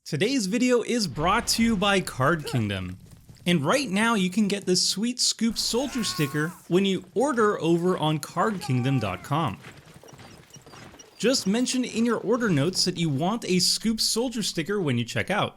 Today's video is brought to you by Card Kingdom. And right now you can get this sweet Scoop Soldier sticker when you order over on cardkingdom.com. Just mention in your order notes that you want a Scoop Soldier sticker when you check out.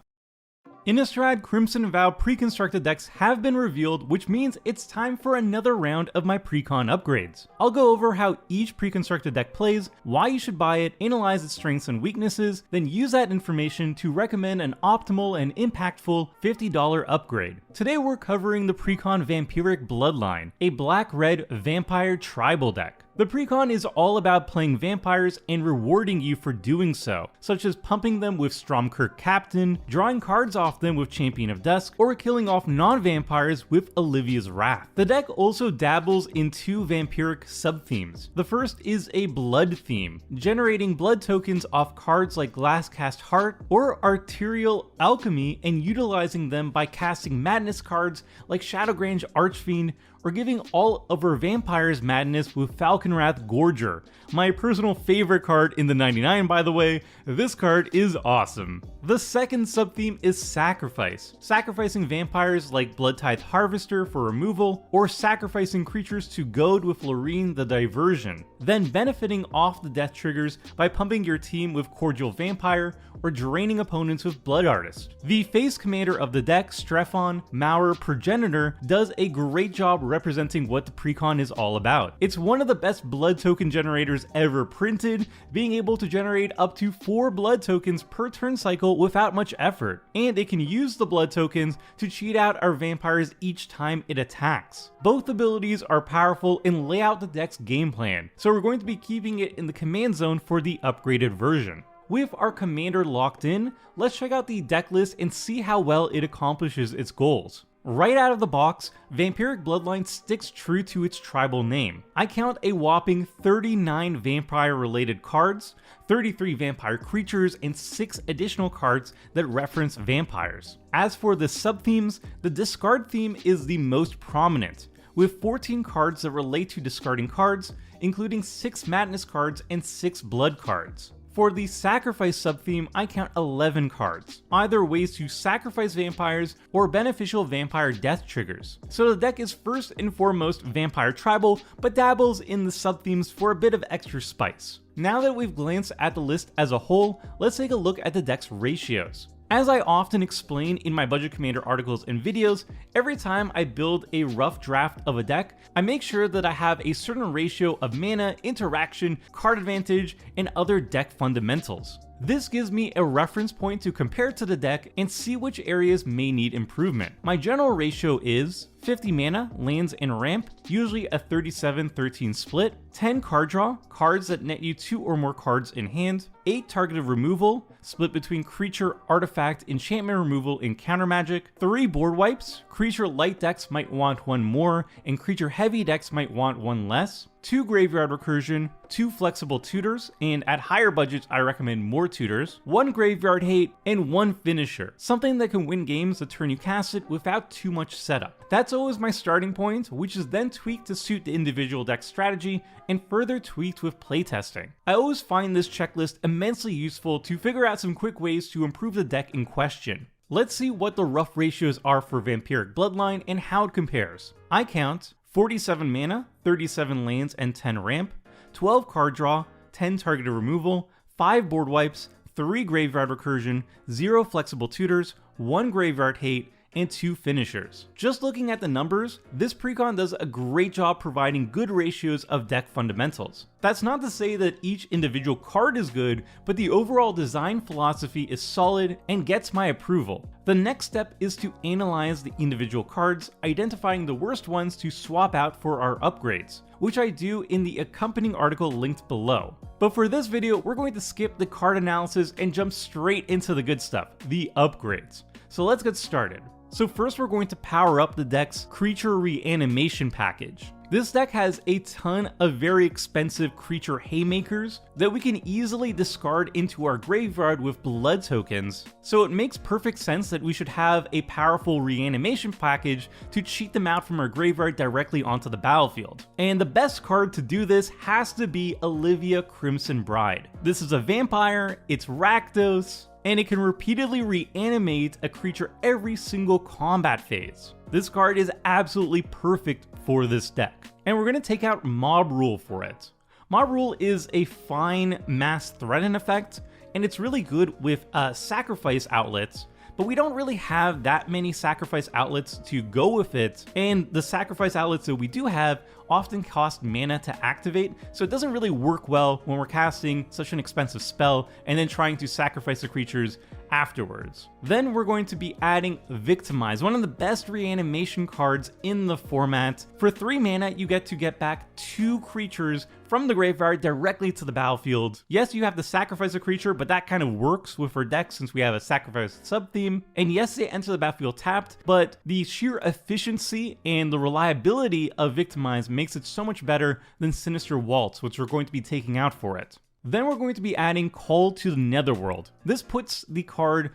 Innistrad Crimson Vow pre-constructed decks have been revealed, which means it's time for another round of my Precon upgrades. I'll go over how each pre-constructed deck plays, why you should buy it, analyze its strengths and weaknesses, then use that information to recommend an optimal and impactful $50 upgrade. Today we're covering the Precon Vampiric Bloodline, a black-red vampire tribal deck. The Precon is all about playing vampires and rewarding you for doing so, such as pumping them with Stromkirk Captain, drawing cards off them with Champion of Dusk, or killing off non-vampires with Olivia's Wrath. The deck also dabbles in two vampiric sub-themes. The first is a blood theme, generating blood tokens off cards like Glasscast Heart or Arterial Alchemy and utilizing them by casting madness cards like Shadowgrange Archfiend, or giving all of our vampires madness with Falconwrath Gorger. My personal favorite card in the 99, by the way. This card is awesome. The second sub-theme is Sacrifice, sacrificing vampires like Bloodtithe Harvester for removal, or sacrificing creatures to goad with Loreen the Diversion, then benefiting off the death triggers by pumping your team with Cordial Vampire, or draining opponents with Blood Artist. The face commander of the deck, Strefan, Maurer Progenitor, does a great job representing what the Precon is all about. It's one of the best blood token generators ever printed, being able to generate up to 4 blood tokens per turn cycle without much effort, and it can use the blood tokens to cheat out our vampires each time it attacks. Both abilities are powerful and lay out the deck's game plan, so we're going to be keeping it in the command zone for the upgraded version. With our commander locked in, let's check out the deck list and see how well it accomplishes its goals. Right out of the box, Vampiric Bloodline sticks true to its tribal name. I count a whopping 39 vampire-related cards, 33 vampire creatures, and 6 additional cards that reference vampires. As for the sub-themes, the discard theme is the most prominent, with 14 cards that relate to discarding cards, including 6 madness cards and 6 blood cards. For the Sacrifice sub-theme, I count 11 cards, either ways to sacrifice vampires or beneficial vampire death triggers. So the deck is first and foremost vampire tribal, but dabbles in the sub-themes for a bit of extra spice. Now that we've glanced at the list as a whole, let's take a look at the deck's ratios. As I often explain in my Budget Commander articles and videos, every time I build a rough draft of a deck, I make sure that I have a certain ratio of mana, interaction, card advantage, and other deck fundamentals. This gives me a reference point to compare to the deck and see which areas may need improvement. My general ratio is 50 mana, lands and ramp, usually a 37-13 split, 10 card draw, cards that net you 2 or more cards in hand, 8 targeted removal, split between creature, artifact, enchantment removal, and counter magic, 3 board wipes, creature light decks might want 1 more, and creature heavy decks might want 1 less, 2 graveyard recursion, 2 flexible tutors, and at higher budgets I recommend more tutors, 1 graveyard hate, and 1 finisher, something that can win games the turn you cast it without too much setup. That's always my starting point, which is then tweaked to suit the individual deck strategy and further tweaked with playtesting. I always find this checklist immensely useful to figure out some quick ways to improve the deck in question. Let's see what the rough ratios are for Vampiric Bloodline and how it compares. I count 47 mana, 37 lands and 10 ramp, 12 card draw, 10 targeted removal, 5 board wipes, 3 graveyard recursion, 0 flexible tutors, 1 graveyard hate, and 2 finishers. Just looking at the numbers, this Precon does a great job providing good ratios of deck fundamentals. That's not to say that each individual card is good, but the overall design philosophy is solid and gets my approval. The next step is to analyze the individual cards, identifying the worst ones to swap out for our upgrades, which I do in the accompanying article linked below. But for this video, we're going to skip the card analysis and jump straight into the good stuff, the upgrades. So let's get started. So first we're going to power up the deck's Creature Reanimation package. This deck has a ton of very expensive creature haymakers that we can easily discard into our graveyard with blood tokens, so it makes perfect sense that we should have a powerful reanimation package to cheat them out from our graveyard directly onto the battlefield. And the best card to do this has to be Olivia Crimson Bride. This is a vampire, it's Rakdos, and it can repeatedly reanimate a creature every single combat phase. This card is absolutely perfect for this deck. And we're going to take out Mob Rule for it. Mob Rule is a fine mass threaten effect, and it's really good with sacrifice outlets, but we don't really have that many sacrifice outlets to go with it, and the sacrifice outlets that we do have often cost mana to activate, so it doesn't really work well when we're casting such an expensive spell and then trying to sacrifice the creatures afterwards. Then we're going to be adding Victimize, one of the best reanimation cards in the format. For 3 mana, you get to get back 2 creatures from the graveyard directly to the battlefield. Yes, you have to sacrifice a creature, but that kind of works with our deck since we have a sacrifice sub-theme. And yes, they enter the battlefield tapped, but the sheer efficiency and the reliability of Victimize makes it so much better than Sinister Waltz, which we're going to be taking out for it. Then we're going to be adding Call to the Netherworld. This puts the card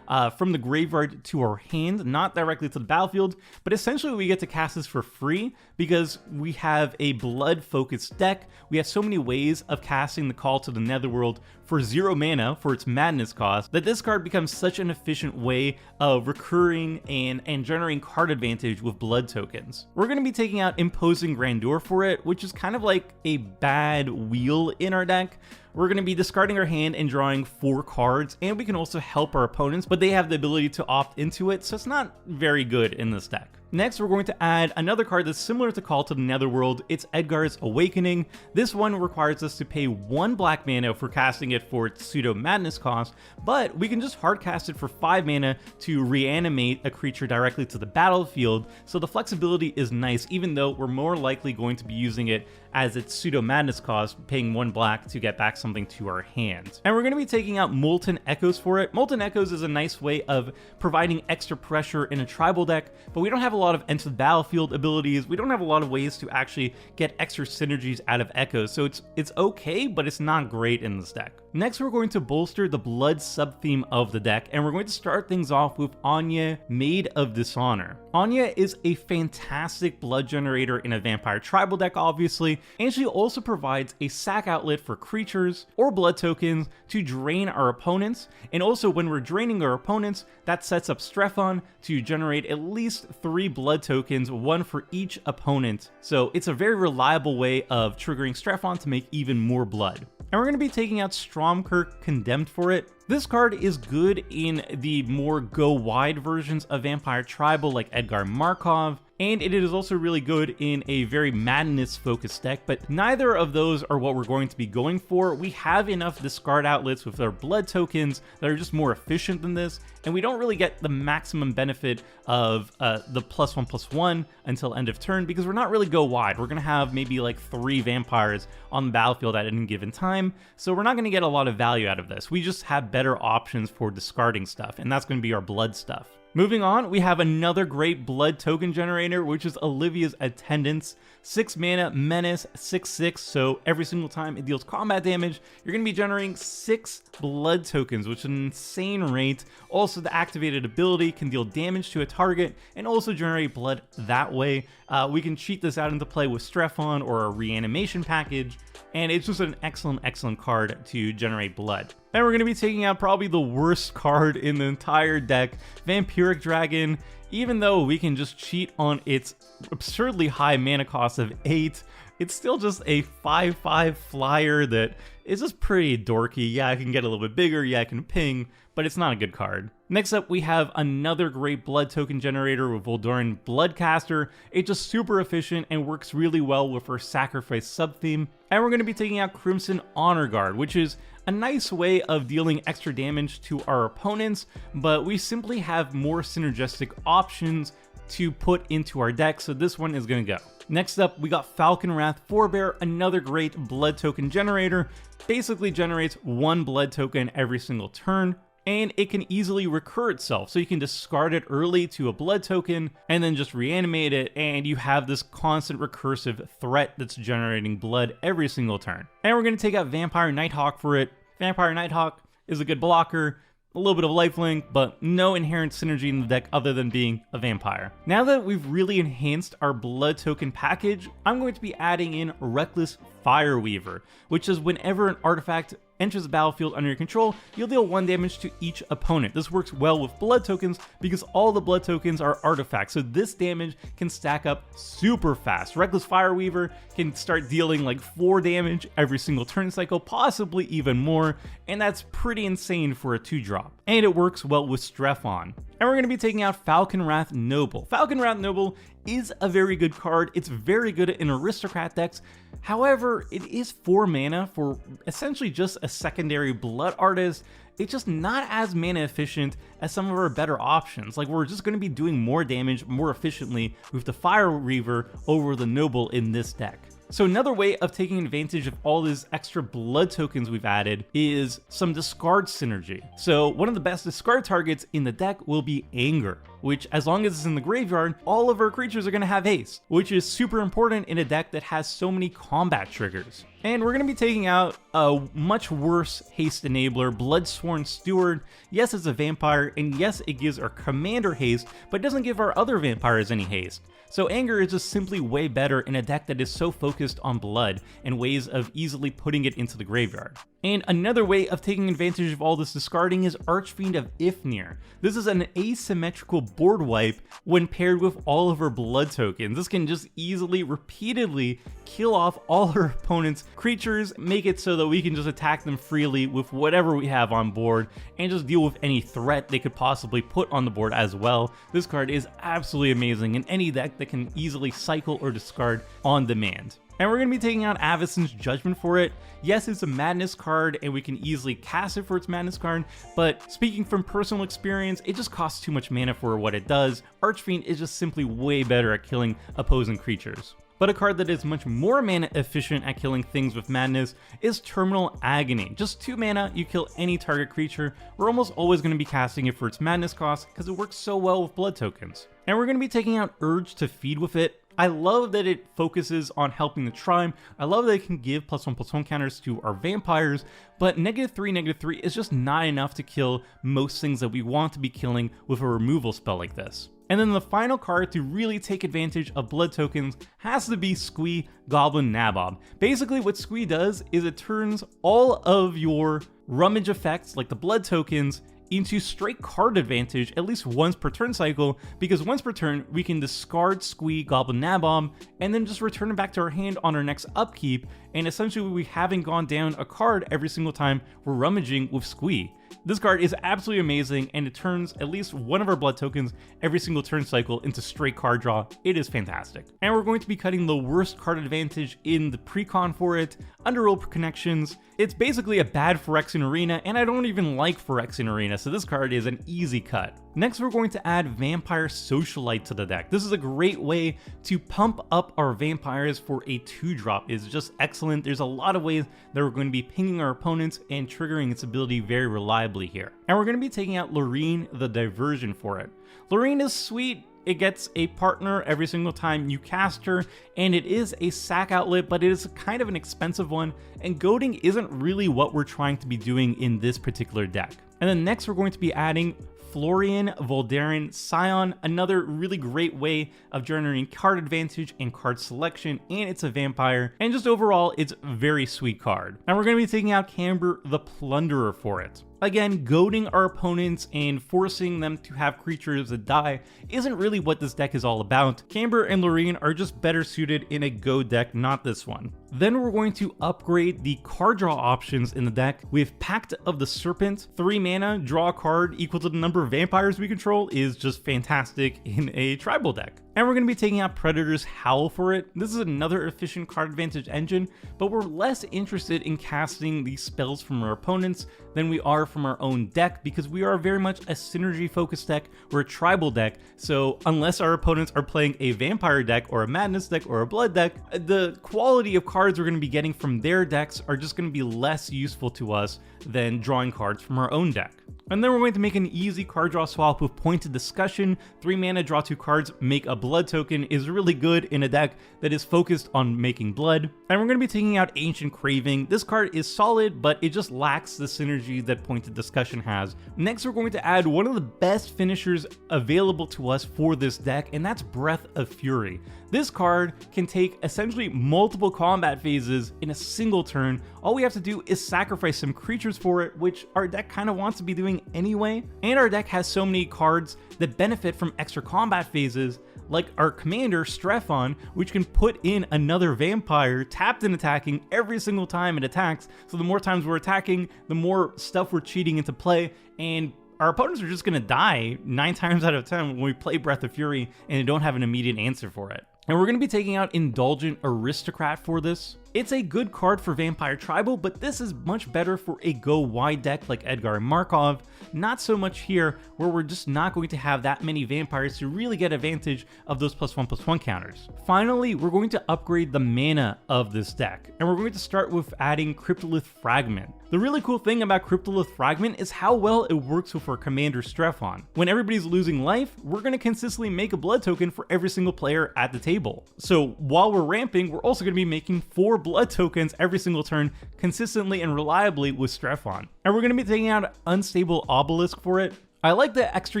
from the graveyard to our hand, not directly to the battlefield, but essentially we get to cast this for free because we have a blood-focused deck. We have so many ways of casting the Call to the Netherworld for 0 mana for its madness cost that this card becomes such an efficient way of recurring and generating card advantage with blood tokens. We're going to be taking out Imposing Grandeur for it, which is kind of like a bad wheel in our deck. We're going to be discarding our hand and drawing 4 cards, and we can also help our opponents, but they have the ability to opt into it, so it's not very good in this deck. Next, we're going to add another card that's similar to Call to the Netherworld. It's Edgar's Awakening. This one requires us to pay 1 black mana for casting it for its pseudo madness cost, but we can just hard cast it for 5 mana to reanimate a creature directly to the battlefield, so the flexibility is nice, even though we're more likely going to be using it as its pseudo madness cost, paying 1 black to get back something to our hand. And we're going to be taking out Molten Echoes for it. Molten Echoes is a nice way of providing extra pressure in a tribal deck, but we don't have a lot of enter the battlefield abilities. We don't have a lot of ways to actually get extra synergies out of Echoes, so it's okay, but it's not great in this deck. Next, we're going to bolster the blood sub-theme of the deck, and we're going to start things off with Anya, Maid of Dishonor. Anya is a fantastic blood generator in a vampire tribal deck, obviously, and she also provides a sack outlet for creatures or blood tokens to drain our opponents, and also when we're draining our opponents, that sets up Strefan to generate at least 3 blood tokens, 1 for each opponent. So it's a very reliable way of triggering Strefan to make even more blood. And we're going to be taking out Stromkirk Condemned for it. This card is good in the more go-wide versions of Vampire Tribal like Edgar Markov, and it is also really good in a very madness-focused deck, but neither of those are what we're going to be going for. We have enough discard outlets with our blood tokens that are just more efficient than this, and we don't really get the maximum benefit of the +1/+1 until end of turn because we're not really go-wide. We're going to have maybe like 3 vampires on the battlefield at any given time, so we're not going to get a lot of value out of this. We just have better options for discarding stuff, and that's going to be our blood stuff. Moving on, we have another great blood token generator, which is Olivia's Attendance. 6 mana, menace, 6/6, so every single time it deals combat damage, you're going to be generating 6 blood tokens, which is an insane rate. Also, the activated ability can deal damage to a target and also generate blood that way. We can cheat this out into play with Strefan or a reanimation package, and it's just an excellent card to generate blood. Then we're going to be taking out probably the worst card in the entire deck, Vampiric Dragon. Even though we can just cheat on its absurdly high mana cost of 8, it's still just a 5/5 flyer that is just pretty dorky. Yeah, I can get a little bit bigger, yeah, I can ping, but it's not a good card. Next up, we have another great blood token generator with Voldaren Bloodcaster. It's just super efficient and works really well with our sacrifice sub-theme. And we're going to be taking out Crimson Honor Guard, which is a nice way of dealing extra damage to our opponents, but we simply have more synergistic options to put into our deck, so this one is going to go. Next up, we got Falcon Wrath Forebear, another great blood token generator. Basically generates 1 blood token every single turn, and it can easily recur itself, so you can discard it early to a blood token and then just reanimate it, and you have this constant recursive threat that's generating blood every single turn. And we're going to take out Vampire Nighthawk for it. Vampire Nighthawk is a good blocker, a little bit of lifelink, but no inherent synergy in the deck other than being a vampire. Now that we've really enhanced our blood token package, I'm going to be adding in Reckless Fire Weaver, which is whenever an artifact enters the battlefield under your control, you'll deal 1 damage to each opponent. This works well with blood tokens because all the blood tokens are artifacts, so this damage can stack up super fast. Reckless Fire Weaver can start dealing like 4 damage every single turn cycle, possibly even more, and that's pretty insane for a 2-drop. And it works well with Strefan. And we're going to be taking out Falcon Wrath Noble. Falcon Wrath Noble is a very good card. It's very good in aristocrat decks. However, it is 4 mana for essentially just a secondary blood artist. It's just not as mana efficient as some of our better options. Like, we're just going to be doing more damage more efficiently with the Fire Reaver over the Noble in this deck. So another way of taking advantage of all these extra blood tokens we've added is some discard synergy. So one of the best discard targets in the deck will be Anger, which, as long as it's in the graveyard, all of our creatures are going to have haste, which is super important in a deck that has so many combat triggers. And we're going to be taking out a much worse haste enabler, Bloodsworn Steward. Yes, it's a vampire, and yes, it gives our commander haste, but it doesn't give our other vampires any haste. So Anger is just simply way better in a deck that is so focused on blood and ways of easily putting it into the graveyard. And another way of taking advantage of all this discarding is Archfiend of Ifnir. This is an asymmetrical board wipe when paired with all of our blood tokens. This can just easily, repeatedly kill off all our opponent's creatures, make it so that we can just attack them freely with whatever we have on board, and just deal with any threat they could possibly put on the board as well. This card is absolutely amazing in any deck that can easily cycle or discard on demand. And we're going to be taking out Avacyn's Judgment for it. Yes, it's a Madness card, and we can easily cast it for its Madness card, but speaking from personal experience, it just costs too much mana for what it does. Archfiend is just simply way better at killing opposing creatures. But a card that is much more mana efficient at killing things with Madness is Terminal Agony. Just 2 mana, you kill any target creature. We're almost always going to be casting it for its Madness cost because it works so well with blood tokens. And we're going to be taking out Urge to feed with it. I love that it focuses on helping the Tribe. I love that it can give +1/+1 counters to our vampires, but -3/-3 is just not enough to kill most things that we want to be killing with a removal spell like this. And then the final card to really take advantage of blood tokens has to be Squee Goblin Nabob. Basically what Squee does is it turns all of your rummage effects, like the blood tokens, into straight card advantage at least once per turn cycle, because once per turn we can discard Squee Goblin Nabob and then just return it back to our hand on our next upkeep, and essentially we haven't gone down a card every single time we're rummaging with Squee. This card is absolutely amazing, and it turns at least one of our blood tokens every single turn cycle into straight card draw. It is fantastic. And we're going to be cutting the worst card advantage in the Precon for it, Underworld Connections. It's basically a bad Phyrexian Arena, and I don't even like Phyrexian Arena, so this card is an easy cut. Next, we're going to add Vampire Socialite to the deck. This is a great way to pump up our vampires for a 2-drop. It's just excellent. There's a lot of ways that we're going to be pinging our opponents and triggering its ability very reliably here. And we're going to be taking out Loreen the Diversion for it. Loreen is sweet. It gets a partner every single time you cast her, and it is a sack outlet, but it is kind of an expensive one, and goading isn't really what we're trying to be doing in this particular deck. And then next we're going to be adding Florian Voldaren Scion, another really great way of generating card advantage and card selection, and it's a vampire, and just overall it's a very sweet card. And we're going to be taking out Camber the Plunderer for it. Again, goading our opponents and forcing them to have creatures that die isn't really what this deck is all about. Camber and Loreen are just better suited in a goad deck, not this one. Then we're going to upgrade the card draw options in the deck with Pact of the Serpent. 3 mana, draw a card equal to the number of vampires we control is just fantastic in a tribal deck. And we're going to be taking out Predator's Howl for it. This is another efficient card advantage engine, but we're less interested in casting these spells from our opponents than we are from our own deck, because we are very much a synergy focused deck. We're a tribal deck, so unless our opponents are playing a vampire deck or a madness deck or a blood deck, the quality of cards we're going to be getting from their decks are just going to be less useful to us than drawing cards from our own deck. And then we're going to make an easy card draw swap with Pointed Discussion. 3 mana, draw 2 cards, make a blood token is really good in a deck that is focused on making blood. And we're going to be taking out Ancient Craving. This card is solid, but it just lacks the synergy that Pointed Discussion has. Next, we're going to add one of the best finishers available to us for this deck, and that's Breath of Fury. This card can take essentially multiple combat phases in a single turn. All we have to do is sacrifice some creatures for it, which our deck kind of wants to be doing anyway. And our deck has so many cards that benefit from extra combat phases, like our commander, Strefan, which can put in another vampire tapped and attacking every single time it attacks. So the more times we're attacking, the more stuff we're cheating into play, and our opponents are just going to die 9 times out of 10 when we play Breath of Fury and they don't have an immediate answer for it. And we're going to be taking out Indulgent Aristocrat for this. It's a good card for Vampire Tribal, but this is much better for a go wide deck like Edgar and Markov. Not so much here, where we're just not going to have that many vampires to really get advantage of those +1/+1 counters. Finally, we're going to upgrade the mana of this deck, and we're going to start with adding Cryptolith Fragment. The really cool thing about Cryptolith Fragment is how well it works with our commander Strefan. When everybody's losing life, we're going to consistently make a blood token for every single player at the table. So while we're ramping, we're also going to be making 4 blood tokens every single turn consistently and reliably with Strefan. And we're going to be taking out Unstable Obelisk for it. I like the extra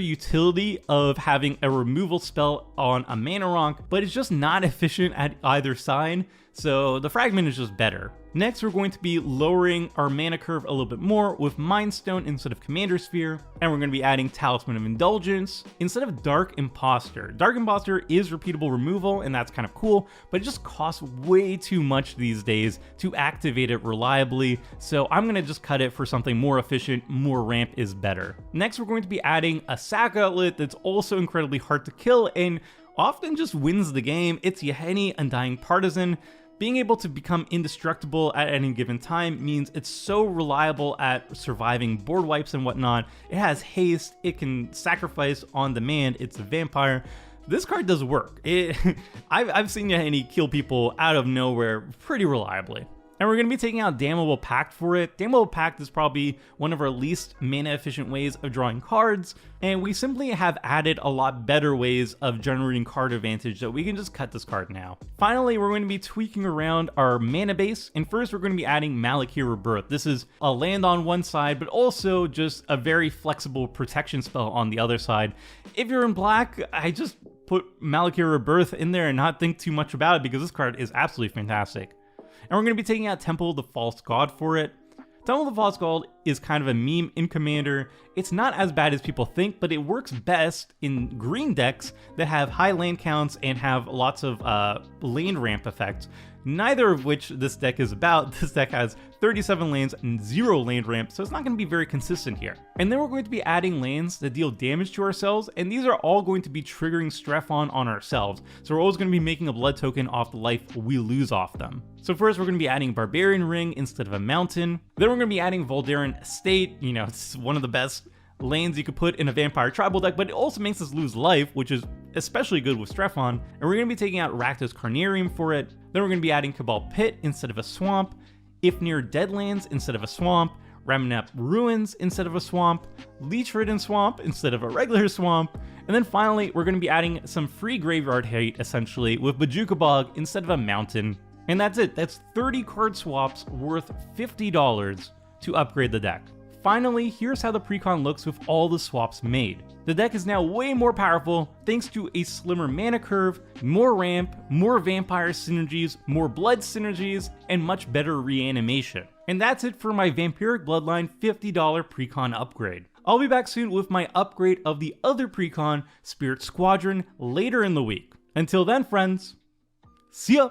utility of having a removal spell on a mana rock, but it's just not efficient at either side, so the fragment is just better. Next, we're going to be lowering our mana curve a little bit more with Mind Stone instead of Commander Sphere, and we're going to be adding Talisman of Indulgence instead of Dark Imposter. Dark Imposter is repeatable removal, and that's kind of cool, but it just costs way too much these days to activate it reliably, so I'm going to just cut it for something more efficient. More ramp is better. Next, we're going to be adding a Sack Outlet that's also incredibly hard to kill and often just wins the game. It's Yaheni, Undying Partisan. Being able to become indestructible at any given time means it's so reliable at surviving board wipes and whatnot. It has haste, it can sacrifice on demand, it's a vampire. This card does work. I've seen Yaheni kill people out of nowhere pretty reliably. And we're going to be taking out Damnable Pact for it. Damnable Pact is probably one of our least mana efficient ways of drawing cards, and we simply have added a lot better ways of generating card advantage that we can just cut this card now. Finally, we're going to be tweaking around our mana base, and first we're going to be adding Malakir Rebirth. This is a land on one side, but also just a very flexible protection spell on the other side. If you're in black, I just put Malakir Rebirth in there and not think too much about it because this card is absolutely fantastic. And we're going to be taking out Temple of the False God for it. Temple of the False God is kind of a meme in Commander. It's not as bad as people think, but it works best in green decks that have high land counts and have lots of land ramp effects. Neither of which this deck is about. This deck has 37 lands and 0 land ramp, so it's not going to be very consistent here. And then we're going to be adding lands that deal damage to ourselves, and these are all going to be triggering Strefan on ourselves. So we're always going to be making a blood token off the life we lose off them. So first we're going to be adding Barbarian Ring instead of a mountain. Then we're going to be adding Voldaren Estate. You know, it's one of the best lands you could put in a Vampire Tribal deck, but it also makes us lose life, which is especially good with Strefan. And we're going to be taking out Rakdos Carnarium for it. Then we're going to be adding Cabal Pit instead of a swamp, Ifnir Deadlands instead of a swamp, Ramunap Ruins instead of a swamp, Leech-Ridden Swamp instead of a regular swamp, and then finally we're going to be adding some free graveyard hate essentially with Bojuka Bog instead of a mountain. And that's it. That's 30 card swaps worth $50 to upgrade the deck. Finally, here's how the Precon looks with all the swaps made. The deck is now way more powerful thanks to a slimmer mana curve, more ramp, more vampire synergies, more blood synergies, and much better reanimation. And that's it for my Vampiric Bloodline $50 Precon upgrade. I'll be back soon with my upgrade of the other Precon, Spirit Squadron, later in the week. Until then, friends, see ya!